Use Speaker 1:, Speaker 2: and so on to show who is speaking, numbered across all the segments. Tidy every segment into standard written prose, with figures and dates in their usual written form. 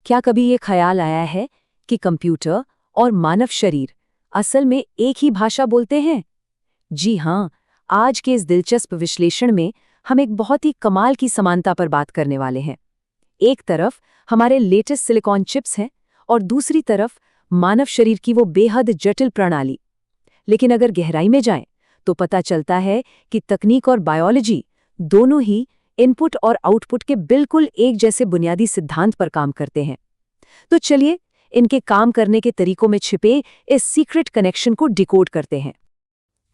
Speaker 1: क्या कभी ये ख्याल आया है कि कंप्यूटर और मानव शरीर असल में एक ही भाषा बोलते हैं? जी हाँ, आज के इस दिलचस्प विश्लेषण में हम एक बहुत ही कमाल की समानता पर बात करने वाले हैं। एक तरफ हमारे लेटेस्ट सिलिकॉन चिप्स हैं और दूसरी तरफ मानव शरीर की वो बेहद जटिल प्रणाली। लेकिन अगर गहराई में जाएं, तो पता चलता है कि तकनीक और बायोलॉजी दोनों ही इनपुट और आउटपुट के बिल्कुल एक जैसे बुनियादी सिद्धांत पर काम करते हैं। तो चलिए इनके काम करने के तरीकों में छिपे इस सीक्रेट कनेक्शन को डिकोड करते हैं।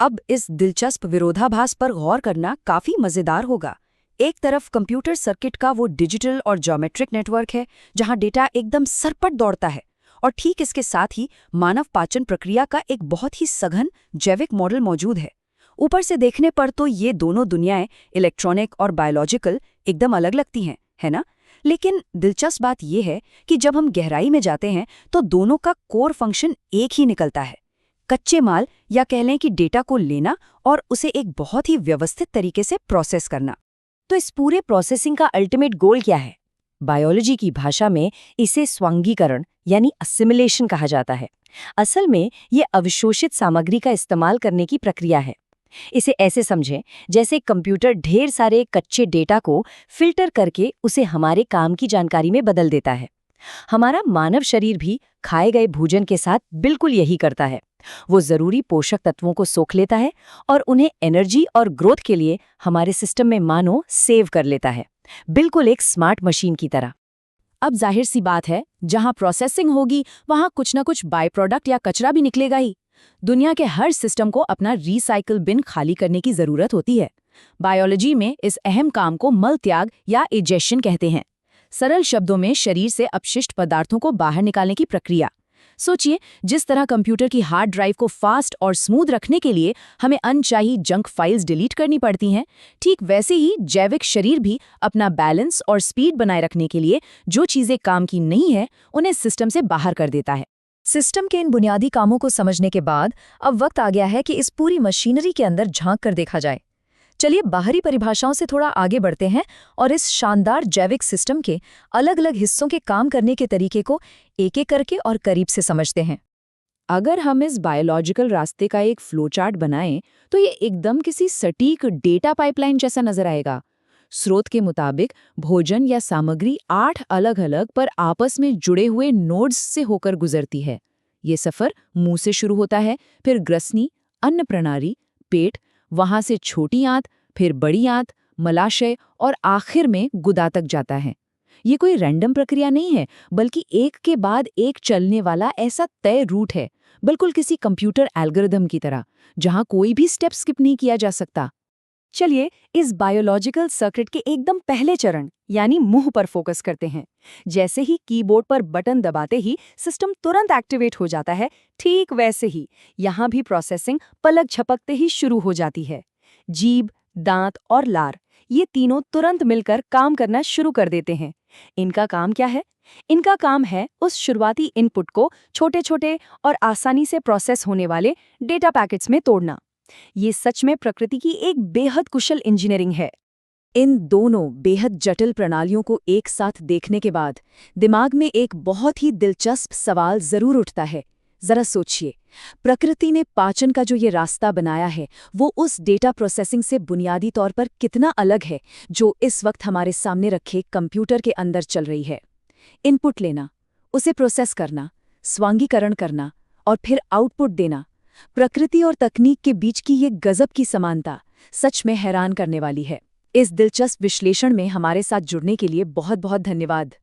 Speaker 2: अब इस दिलचस्प विरोधाभास पर गौर करना काफी मजेदार होगा। एक तरफ कंप्यूटर सर्किट का वो डिजिटल और ज्योमेट्रिक नेटवर्क है जहां डेटा एकदम सरपट दौड़ता है, और ठीक इसके साथ ही मानव पाचन प्रक्रिया का एक बहुत ही सघन जैविक मॉडल मौजूद है। ऊपर से देखने पर तो ये दोनों दुनियाएं इलेक्ट्रॉनिक और बायोलॉजिकल एकदम अलग लगती हैं, है ना? लेकिन दिलचस्प बात यह है कि जब हम गहराई में जाते हैं तो दोनों का कोर फंक्शन एक ही निकलता है। कच्चे माल या कह लें कि डेटा को लेना और उसे एक बहुत ही व्यवस्थित तरीके से प्रोसेस करना।
Speaker 1: तो इस पूरे प्रोसेसिंग का अल्टीमेट गोल क्या है? बायोलॉजी की भाषा में इसे स्वांगीकरण यानी असिमिलेशन कहा जाता है। असल में ये अवशोषित सामग्री का इस्तेमाल करने की प्रक्रिया है। इसे ऐसे समझें जैसे कंप्यूटर ढेर सारे कच्चे डेटा को फिल्टर करके उसे हमारे काम की जानकारी में बदल देता है। हमारा मानव शरीर भी खाए गए भोजन के साथ बिल्कुल यही करता है। वो जरूरी पोषक तत्वों को सोख लेता है और उन्हें एनर्जी और ग्रोथ के लिए हमारे सिस्टम में मानो सेव कर लेता है, बिल्कुल एक स्मार्ट मशीन की तरह। अब जाहिर सी बात है, जहां प्रोसेसिंग होगी वहां कुछ ना कुछ बाय प्रोडक्ट या कचरा भी निकलेगा ही। दुनिया के हर सिस्टम को अपना रिसाइकिल बिन खाली करने की जरूरत होती है। बायोलॉजी में इस अहम काम को मल त्याग या इजेशन कहते हैं। सरल शब्दों में शरीर से अपशिष्ट पदार्थों को बाहर निकालने की प्रक्रिया। सोचिए, जिस तरह कंप्यूटर की हार्ड ड्राइव को फास्ट और स्मूथ रखने के लिए हमें अनचाही जंक फाइल्स डिलीट करनी पड़ती हैं, ठीक वैसे ही जैविक शरीर भी अपना बैलेंस और स्पीड बनाए रखने के लिए जो चीजें काम की नहीं है उन्हें सिस्टम से बाहर कर देता है। सिस्टम के इन बुनियादी कामों को समझने के बाद अब वक्त आ गया है कि इस पूरी मशीनरी के अंदर झांक कर देखा जाए। चलिए बाहरी परिभाषाओं से थोड़ा आगे बढ़ते हैं और इस शानदार जैविक सिस्टम के अलग अलग हिस्सों के काम करने के तरीके को एक एक करके और करीब से समझते हैं। अगर हम इस बायोलॉजिकल रास्ते का एक फ्लोचार्ट बनाएं तो ये एकदम किसी सटीक डेटा पाइपलाइन जैसा नजर आएगा। स्रोत के मुताबिक भोजन या सामग्री 8 अलग अलग पर आपस में जुड़े हुए नोड्स से होकर गुजरती है। ये सफर मुंह से शुरू होता है, फिर ग्रसनी, अन्न प्रणाली, पेट, वहां से छोटी आंत, फिर बड़ी आंत, मलाशय और आखिर में गुदा तक जाता है। ये कोई रैंडम प्रक्रिया नहीं है, बल्कि एक के बाद एक चलने वाला ऐसा तय रूट है, बिल्कुल किसी कंप्यूटर एल्गोरिथम की तरह, जहां कोई भी स्टेप स्किप नहीं किया जा सकता। चलिए इस बायोलॉजिकल सर्किट के एकदम पहले चरण यानी मुंह पर फोकस करते हैं। जैसे ही कीबोर्ड पर बटन दबाते ही सिस्टम तुरंत एक्टिवेट हो जाता है, ठीक वैसे ही यहाँ भी प्रोसेसिंग पलक झपकते ही शुरू हो जाती है। जीभ, दांत और लार, ये तीनों तुरंत मिलकर काम करना शुरू कर देते हैं। इनका काम क्या है? इनका काम है उस शुरुआती इनपुट को छोटे छोटे और आसानी से प्रोसेस होने वाले डेटा पैकेट्स में तोड़ना। ये सच में प्रकृति की एक बेहद कुशल इंजीनियरिंग है। इन दोनों बेहद जटिल प्रणालियों को एक साथ देखने के बाद दिमाग में एक बहुत ही दिलचस्प सवाल जरूर उठता है। जरा सोचिए, प्रकृति ने पाचन का जो ये रास्ता बनाया है वो उस डेटा प्रोसेसिंग से बुनियादी तौर पर कितना अलग है जो इस वक्त हमारे सामने रखे कंप्यूटर के अंदर चल रही है। इनपुट लेना, उसे प्रोसेस करना, स्वांगीकरण करना और फिर आउटपुट देना। प्रकृति और तकनीक के बीच की ये गजब की समानता सच में हैरान करने वाली है। इस दिलचस्प विश्लेषण में हमारे साथ जुड़ने के लिए बहुत बहुत धन्यवाद।